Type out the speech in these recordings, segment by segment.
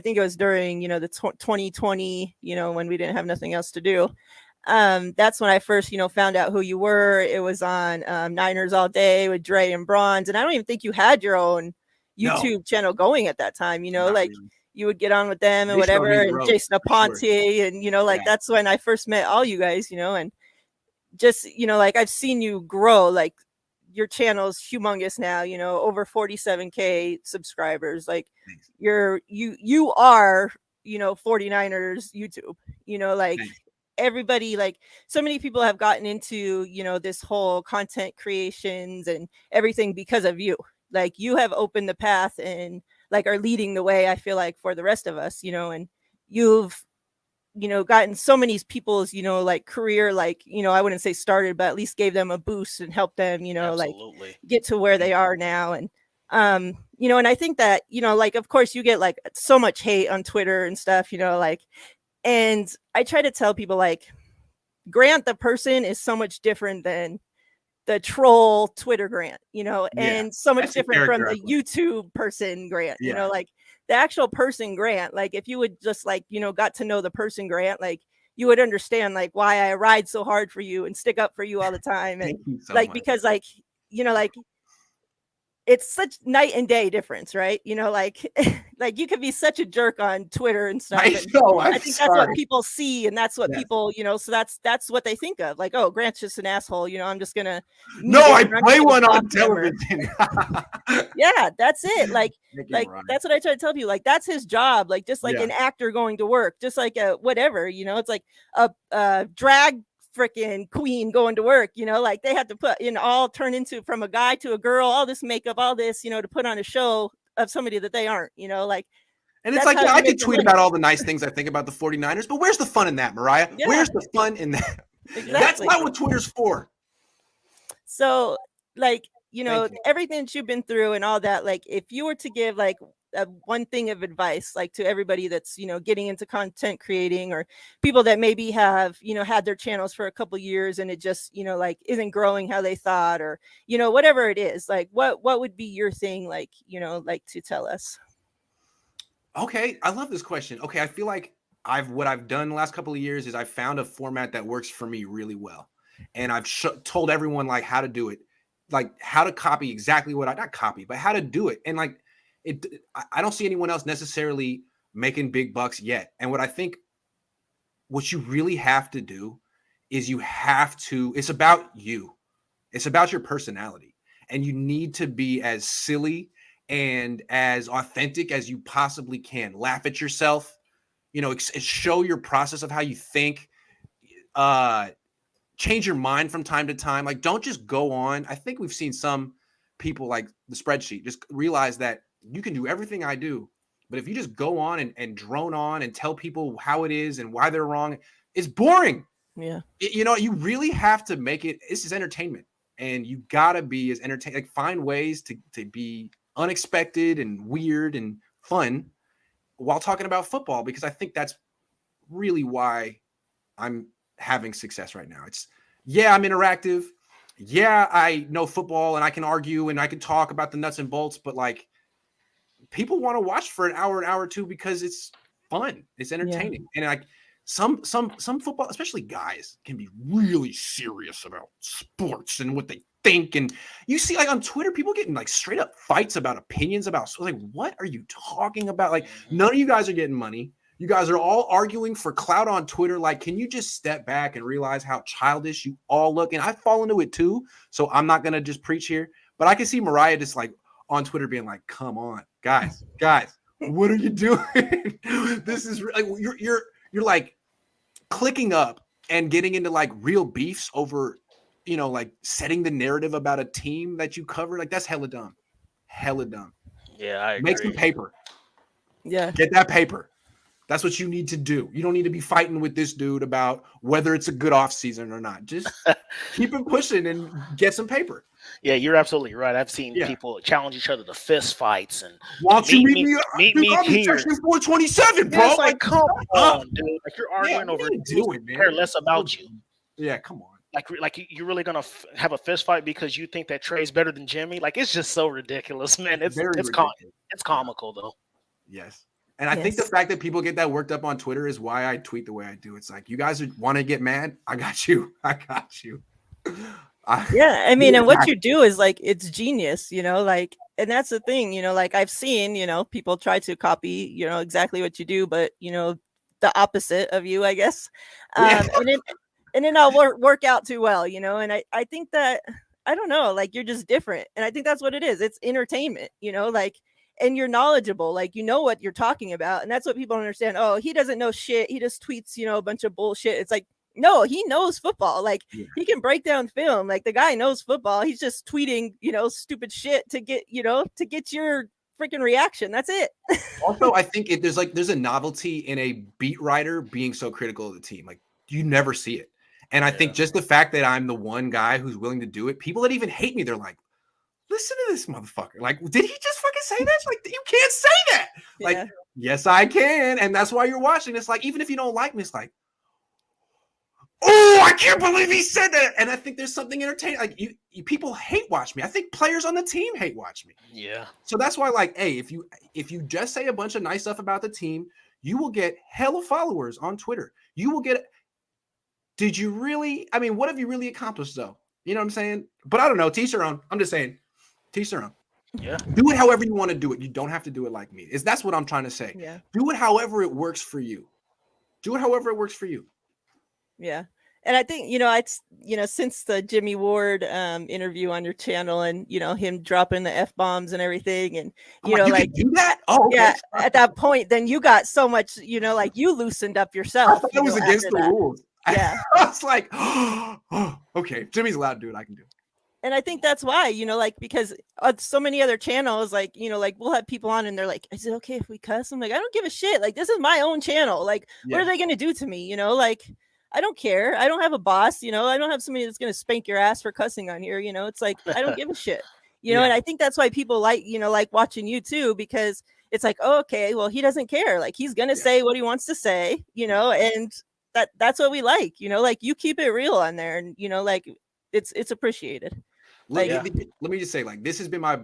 think it was during, the 2020, when we didn't have nothing else to do. That's when I first, found out who you were. It was on Niners All Day with Dre and Bronze. And I don't even think you had your own YouTube channel going at that time, like really. You would get on with them and whatever, and Jason Aponte, sure. And, that's when I first met all you guys, and just, like I've seen you grow, like your channel's humongous now, over 47K subscribers. Like thanks. You are, 49ers YouTube, like thanks. Everybody, like so many people have gotten into, this whole content creations and everything because of you. Like you have opened the path and like are leading the way, I feel like, for the rest of us, and you've, gotten so many people's, like career, like, I wouldn't say started, but at least gave them a boost and helped them, Absolutely. Like get to where they are now. And, and I think that, like, of course you get like so much hate on Twitter and stuff, like, and I try to tell people like Grant, the person, is so much different than the troll Twitter Grant, and so much different from the YouTube person Grant, like the actual person Grant. Like if you would just like, got to know the person Grant, like you would understand like why I ride so hard for you and stick up for you all the time. And like, because like, like it's such night and day difference, right? Like, like you could be such a jerk on Twitter and stuff. I think that's what people see, and that's what people, so that's what they think of. Like, oh, Grant's just an asshole. I'm just gonna. No, I play one on television. Yeah, that's it. Like that's what I try to tell you. Like that's his job. Like just like an actor going to work, just like a whatever. It's like a drag freaking queen going to work, like they had to put in all turn into from a guy to a girl, all this makeup, all this, to put on a show of somebody that they aren't, like. And it's like, I could tweet about all the nice things I think about the 49ers, but where's the fun in that, Mariah? Yeah. Where's the fun in that? Exactly. That's not what Twitter's for. So like, everything that you've been through and all that, like if you were to give like one thing of advice, like to everybody that's, getting into content creating, or people that maybe have, had their channels for a couple years and it just, like isn't growing how they thought, or, whatever it is, like what would be your thing, like, like to tell us? Okay. I love this question. Okay. I feel like what I've done the last couple of years is I found a format that works for me really well. And I've told everyone like how to do it, like how to copy exactly what not copy, but how to do it. And like, I don't see anyone else necessarily making big bucks yet. And what I think what you really have to do is it's about you. It's about your personality. And you need to be as silly and as authentic as you possibly can. Laugh at yourself, show your process of how you think, change your mind from time to time. Like, don't just go on. I think we've seen some people like the spreadsheet, just realize that you can do everything I do, but if you just go on and drone on and tell people how it is and why they're wrong, it's boring. Yeah. You really have to make it. This is entertainment, and you gotta be as entertaining. Like find ways to be unexpected and weird and fun while talking about football, because I think that's really why I'm having success right now. I'm interactive. Yeah, I know football and I can argue and I can talk about the nuts and bolts, but like people want to watch for an hour or two because it's fun. It's entertaining. Yeah. And like some football, especially guys, can be really serious about sports and what they think. And you see like on Twitter, people getting like straight up fights about opinions about, so like, what are you talking about? Like none of you guys are getting money. You guys are all arguing for clout on Twitter. Like, can you just step back and realize how childish you all look? And I fall into it too. So I'm not going to just preach here, but I can see Mariah just like on Twitter being like, come on, guys, what are you doing? This is like, you're like clicking up and getting into like real beefs over, like setting the narrative about a team that you cover. Like that's hella dumb. Yeah. I agree. Make some paper. Yeah. Get that paper. That's what you need to do. You don't need to be fighting with this dude about whether it's a good off season or not. Just keep him pushing and get some paper. Yeah, you're absolutely right. I've seen people challenge each other to fist fights and why don't you meet me here. 427, bro. It's like, come on, dude. Like you're arguing over care less about you. Yeah, come on. Like you're really gonna have a fist fight because you think that Trey's better than Jimmy? Like it's just so ridiculous, man. It's comical though. Yes. And I think the fact that people get that worked up on Twitter is why I tweet the way I do. It's like, you guys want to get mad? I got you. I got you. Yeah, I mean, and what you do is like, it's genius, you know, like, and that's the thing, you know, like I've seen, you know, people try to copy, you know, exactly what you do, but you know, the opposite of you, I guess. And it not work out too well, you know, and I think that, I don't know, like you're just different. And I think that's what it is. It's entertainment, you know, like, and you're knowledgeable, like, you know what you're talking about. And that's what people don't understand. Oh, he doesn't know shit. He just tweets, you know, a bunch of bullshit. It's like, no, he knows football. Like he can break down film. Like the guy knows football. He's just tweeting, you know, stupid shit to get, you know, to get your freaking reaction. That's it. Also, I think there's a novelty in a beat writer being so critical of the team. Like you never see it. And I think just the fact that I'm the one guy who's willing to do it, people that even hate me, they're like, listen to this motherfucker. Like, did he just fucking say that? Like, you can't say that. Like, yes, I can. And that's why you're watching. It's like, even if you don't like me, it's like, oh, I can't believe he said that. And I think there's something entertaining. Like you people hate watch me. I think players on the team hate watch me. Yeah. So that's why, like, hey, if you just say a bunch of nice stuff about the team, you will get hella followers on Twitter. You will get. Did you really? I mean, what have you really accomplished though? You know what I'm saying? But I don't know. Teach their own. I'm just saying. Teach their own. Yeah. Do it however you want to do it. You don't have to do it like me. That's what I'm trying to say. Yeah. Do it however it works for you. Do it however it works for you. Yeah. And I think, you know, it's, you know, since the Jimmy Ward interview on your channel and, you know, him dropping the F-bombs and everything. And, you know, you like, can do that. Oh, okay. Yeah. At that point, then you got so much, you know, like you loosened up yourself. I thought it was against the rules. Yeah. I was like, oh, okay. Jimmy's allowed to do it. I can do it. And I think that's why, you know, like, because so many other channels, like, you know, like we'll have people on and they're like, is it okay if we cuss? I'm like, I don't give a shit. Like, this is my own channel. Like, what are they going to do to me? You know, like, I don't care. I don't have a boss, you know, I don't have somebody that's going to spank your ass for cussing on here. You know, it's like, I don't give a shit, you know, and I think that's why people like, you know, like watching you too, because it's like, oh, okay, well, he doesn't care. Like, he's going to say what he wants to say, you know, and that's what we like, you know, like you keep it real on there and, you know, like it's appreciated. Like, let me just say, like, this has been my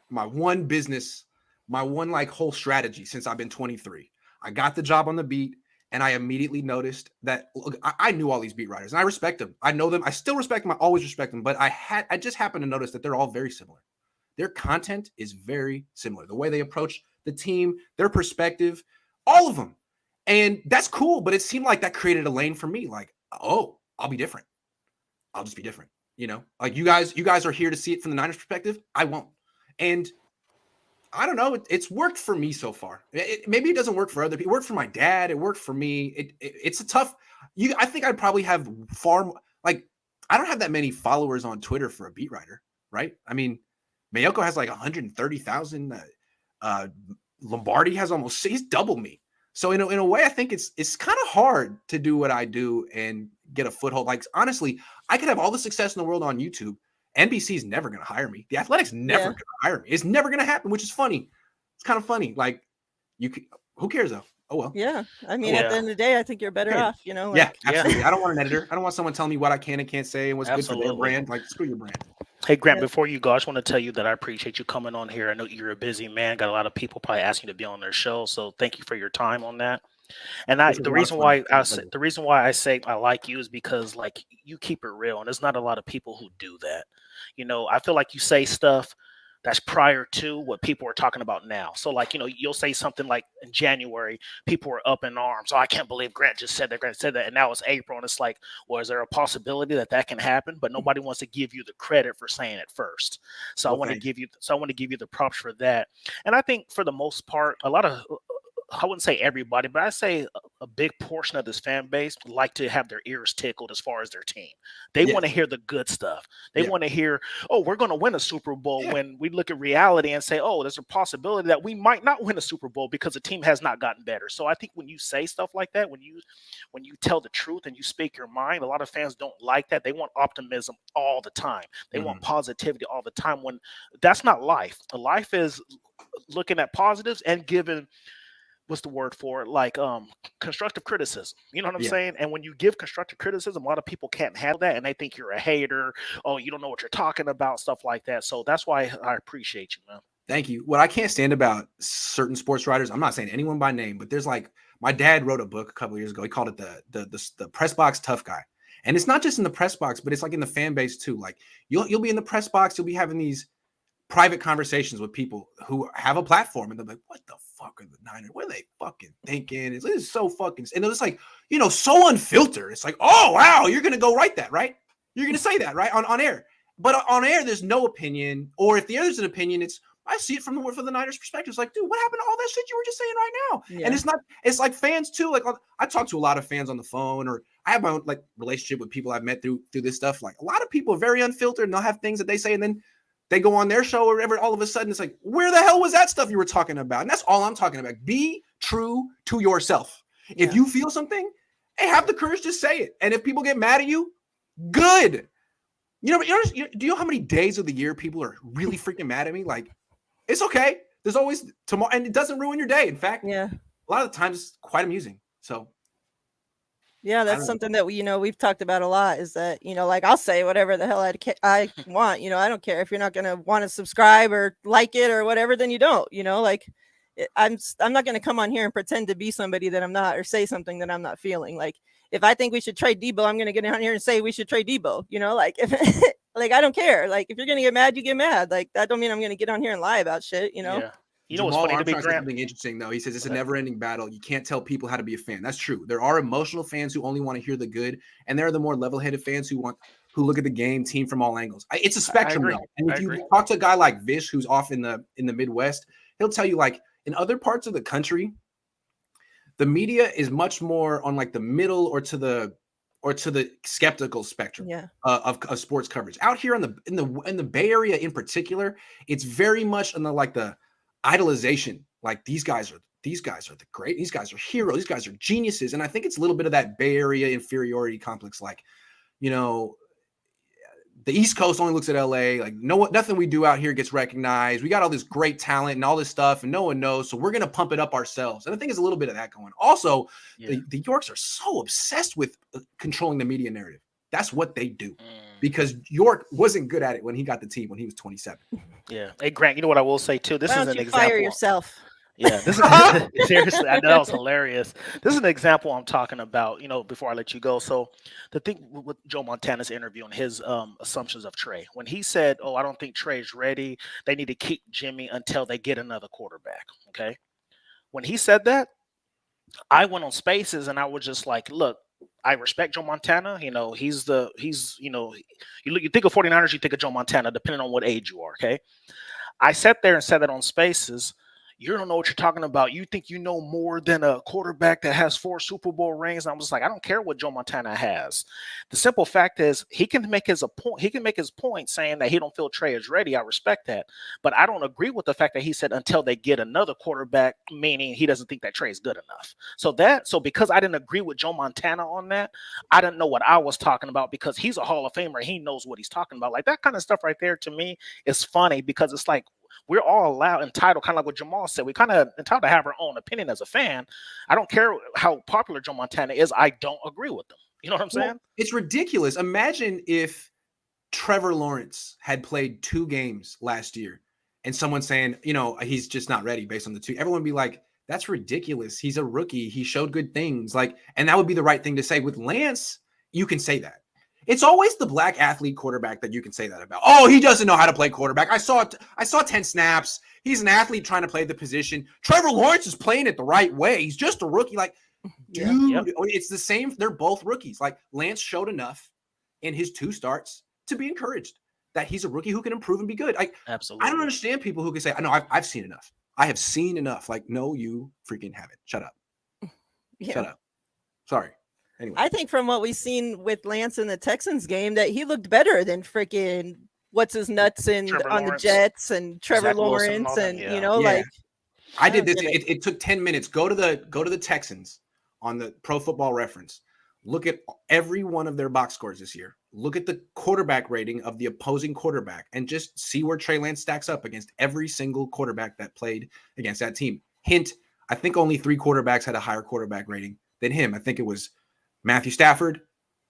one business, my one like whole strategy since I've been 23. I got the job on the beat, and I immediately noticed that look, I knew all these beat writers, and I respect them. I know them. I still respect them. I always respect them. But I just happened to notice that they're all very similar. Their content is very similar. The way they approach the team, their perspective, all of them, and that's cool. But it seemed like that created a lane for me. Like, oh, I'll be different. I'll just be different. You know, like you guys are here to see it from the Niners perspective. I won't. And I don't know. It's worked for me so far. Maybe it doesn't work for other people. It worked for my dad. It worked for me. It's a tough. I think I'd probably have far more. Like, I don't have that many followers on Twitter for a beat writer, right? I mean, Mayoko has like 130,000. Lombardi has he's double me. So in a way, I think it's kind of hard to do what I do and get a foothold. Like, honestly, I could have all the success in the world on YouTube. NBC's never going to hire me. The Athletic's never going to hire me. It's never going to happen, which is funny. It's kind of funny. Like, who cares though? Oh, well. Yeah. I mean, at the end of the day, I think you're better off, you know? Like, absolutely. I don't want an editor. I don't want someone telling me what I can and can't say and what's good for their brand. Like, screw your brand. Hey, Grant, before you go, I just want to tell you that I appreciate you coming on here. I know you're a busy man. Got a lot of people probably asking you to be on their show. So thank you for your time on that. And the reason why I say I like you is because, like, you keep it real. And there's not a lot of people who do that. You know, I feel like you say stuff that's prior to what people are talking about now. So, like, you know, you'll say something like in January, people were up in arms. Oh, I can't believe Grant just said that. Grant said that. And now it's April. And it's like, well, is there a possibility that can happen? But nobody wants to give you the credit for saying it first. So I want to give you the props for that. And I think for the most part, a lot of, I wouldn't say everybody, but I say a big portion of this fan base like to have their ears tickled as far as their team. They want to hear the good stuff. They want to hear, oh, we're going to win a Super Bowl, when we look at reality and say, oh, there's a possibility that we might not win a Super Bowl because the team has not gotten better. So I think when you say stuff like that, when you tell the truth and you speak your mind, a lot of fans don't like that. They want optimism all the time. They want positivity all the time, when that's not life. Life is looking at positives and giving, what's the word for it? Like constructive criticism. You know what I'm saying? And when you give constructive criticism, a lot of people can't handle that, and they think you're a hater. Oh, you don't know what you're talking about, stuff like that. So that's why I appreciate you, man. Thank you. What I can't stand about certain sports writers, I'm not saying anyone by name, but there's like, my dad wrote a book a couple of years ago. He called it the press box tough guy. And it's not just in the press box, but it's like in the fan base too. Like you'll be in the press box, you'll be having these private conversations with people who have a platform, and they're like, what the fuck are the Niners? What are they fucking thinking? This is so fucking, and it's like, so unfiltered. It's like, oh wow, you're gonna go write that, right? You're gonna say that, right? On air. But on air, there's no opinion. Or if there's an opinion, I see it from the Niners perspective. It's like, dude, what happened to all that shit you were just saying right now? Yeah. And it's like fans too. Like I talk to a lot of fans on the phone, or I have my own like relationship with people I've met through this stuff. Like a lot of people are very unfiltered, and they'll have things that they say, and then they go on their show or whatever. All of a sudden, it's like, where the hell was that stuff you were talking about? And that's all I'm talking about. Be true to yourself. Yeah. If you feel something, hey, have the courage to say it. And if people get mad at you, good. Do you know how many days of the year people are really freaking mad at me? Like, it's okay. There's always tomorrow, and it doesn't ruin your day. In fact, a lot of the times it's quite amusing. So, yeah, that's something that we've talked about a lot. Is that like I'll say whatever the hell I want. I don't care if you're not gonna want to subscribe or like it or whatever. Then you don't. Like I'm not gonna come on here and pretend to be somebody that I'm not, or say something that I'm not feeling. Like if I think we should trade Debo, I'm gonna get on here and say we should trade Debo. Like if like I don't care. Like if you're gonna get mad, you get mad. Like that don't mean I'm gonna get on here and lie about shit. Yeah. What's funny to be something interesting though. He says it's a never-ending battle. You can't tell people how to be a fan. That's true. There are emotional fans who only want to hear the good, and there are the more level-headed fans who look at the game team from all angles. It's a spectrum though. And if you talk to a guy like Vish, who's off in the Midwest, he'll tell you like in other parts of the country, the media is much more on like the middle or to the skeptical spectrum of sports coverage. Out here in the Bay Area in particular, it's very much on the idolization. Like these guys are the great, these guys are heroes, these guys are geniuses. And I think it's a little bit of that Bay Area inferiority complex. Like, the East Coast only looks at LA, like nothing we do out here gets recognized. We got all this great talent and all this stuff, and no one knows. So we're going to pump it up ourselves. And I think there's a little bit of that going. Also, the Yorks are so obsessed with controlling the media narrative. That's what they do, because York wasn't good at it when he got the team when he was 27. Yeah. Hey, Grant, you know what I will say too? This is an example. Fire yourself. Yeah, this is seriously. I know that was hilarious. This is an example I'm talking about. Before I let you go. So, the thing with Joe Montana's interview and his assumptions of Trey, when he said, "Oh, I don't think Trey's ready. They need to keep Jimmy until they get another quarterback." Okay, when he said that, I went on Spaces and I was just like, "Look, I respect Joe Montana. You think of 49ers, you think of Joe Montana, depending on what age you are." Okay, I sat there and said that on Spaces. You don't know what you're talking about. You think you know more than a quarterback that has 4 Super Bowl rings. And I'm just like, I don't care what Joe Montana has. The simple fact is he can make his point. He can make his point saying that he don't feel Trey is ready. I respect that. But I don't agree with the fact that he said until they get another quarterback, meaning he doesn't think that Trey is good enough. So because I didn't agree with Joe Montana on that, I didn't know what I was talking about, because he's a Hall of Famer. He knows what he's talking about. Like that kind of stuff right there to me is funny, because it's like, we're all entitled, kind of like what Jamal said. We kind of entitled to have our own opinion as a fan. I don't care how popular Joe Montana is. I don't agree with them. You know what I'm saying? It's ridiculous. Imagine if Trevor Lawrence had played 2 games last year and someone saying, he's just not ready based on the 2. Everyone would be like, that's ridiculous. He's a rookie. He showed good things. And that would be the right thing to say. With Lance, you can say that. It's always the black athlete quarterback that you can say that about. Oh, he doesn't know how to play quarterback. I saw 10 snaps. He's an athlete trying to play the position. Trevor Lawrence is playing it the right way. He's just a rookie. Like, dude, It's the same. They're both rookies. Like, Lance showed enough in his 2 starts to be encouraged that he's a rookie who can improve and be good. Absolutely. I don't understand people who can say, "No, I've seen enough. I have seen enough." Like, no, you freaking haven't. Shut up. Yeah. Shut up. Sorry. Anyway. I think from what we've seen with Lance in the Texans game, that he looked better than freaking what's his nuts on the Jets and Trevor Lawrence and like. I did this. It took 10 minutes. Go to the Texans on the Pro Football Reference. Look at every one of their box scores this year. Look at the quarterback rating of the opposing quarterback and just see where Trey Lance stacks up against every single quarterback that played against that team. Hint, I think only 3 quarterbacks had a higher quarterback rating than him. I think it was Matthew Stafford,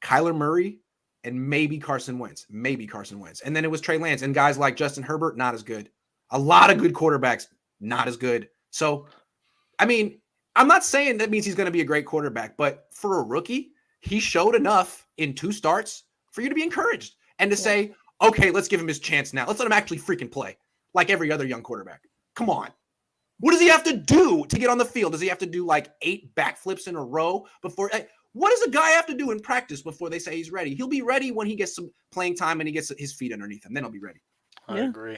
Kyler Murray, and maybe Carson Wentz. And then it was Trey Lance. And guys like Justin Herbert, not as good. A lot of good quarterbacks, not as good. So, I mean, I'm not saying that means he's going to be a great quarterback, but for a rookie, he showed enough in 2 starts for you to be encouraged and to say, okay, let's give him his chance now. Let's let him actually freaking play like every other young quarterback. Come on. What does he have to do to get on the field? Does he have to do like 8 backflips in a row before? What does a guy have to do in practice before they say he's ready? He'll be ready when he gets some playing time and he gets his feet underneath him. Then he'll be ready. I agree.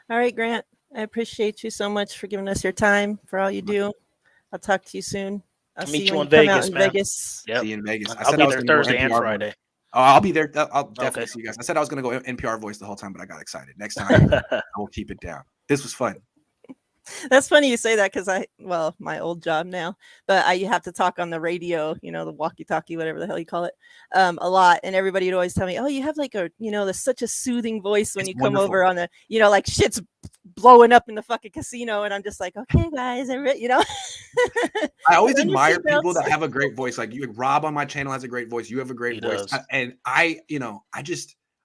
All right, Grant. I appreciate you so much for giving us your time, for all you do. I'll talk to you soon. I'll meet see you when in you come Vegas, out in man. Vegas. Yep. See you in Vegas. I'll be there Thursday and Friday. Oh, I'll be there. I'll definitely see you guys. I said I was going to go NPR voice the whole time, but I got excited. Next time, I will keep it down. This was fun. That's funny you say that because my old job now, but I have to talk on the radio, the walkie-talkie, whatever the hell you call it, a lot. And everybody would always tell me, oh, you have like there's such a soothing voice when you come over on the, like shit's blowing up in the fucking casino. And I'm just like, okay, guys, I always admire people that have a great voice. Like you, Rob on my channel has a great voice. You have a great voice. And I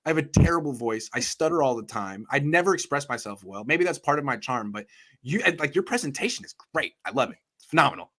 have a terrible voice. I stutter all the time. I never express myself well. Maybe that's part of my charm, but your presentation is great. I love it. It's phenomenal.